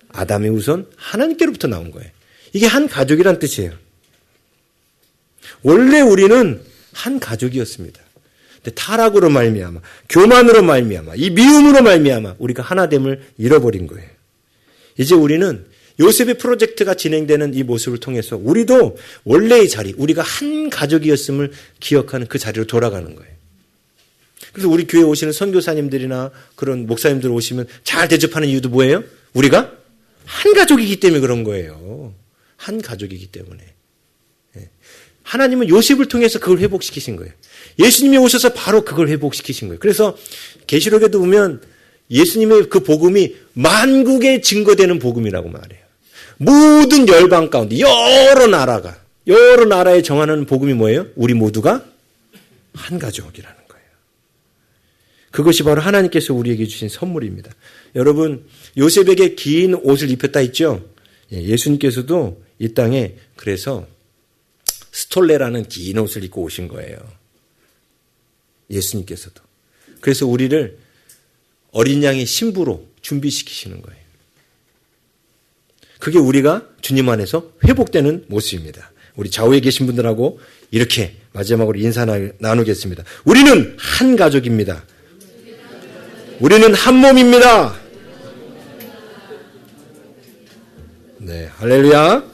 아담의 후손 하나님께로부터 나온 거예요. 이게 한 가족이란 뜻이에요. 원래 우리는 한 가족이었습니다. 근데 타락으로 말미암아, 교만으로 말미암아, 이 미움으로 말미암아 우리가 하나됨을 잃어버린 거예요. 이제 우리는 요셉의 프로젝트가 진행되는 이 모습을 통해서 우리도 원래의 자리, 우리가 한 가족이었음을 기억하는 그 자리로 돌아가는 거예요. 그래서 우리 교회에 오시는 선교사님들이나 그런 목사님들 오시면 잘 대접하는 이유도 뭐예요? 우리가 한 가족이기 때문에 그런 거예요. 한 가족이기 때문에. 하나님은 요셉을 통해서 그걸 회복시키신 거예요. 예수님이 오셔서 바로 그걸 회복시키신 거예요. 그래서 계시록에도 보면 예수님의 그 복음이 만국에 증거되는 복음이라고 말해요. 모든 열방 가운데 여러 나라에 정하는 복음이 뭐예요? 우리 모두가 한 가족이라는 거예요. 그것이 바로 하나님께서 우리에게 주신 선물입니다. 여러분, 요셉에게 긴 옷을 입혔다 했죠? 예수님께서도 이 땅에 그래서 스톨레라는 긴 옷을 입고 오신 거예요. 예수님께서도. 그래서 우리를 어린 양의 신부로 준비시키시는 거예요. 그게 우리가 주님 안에서 회복되는 모습입니다. 우리 좌우에 계신 분들하고 이렇게 마지막으로 인사 나누겠습니다. 우리는 한 가족입니다. 우리는 한 몸입니다. 네, 할렐루야.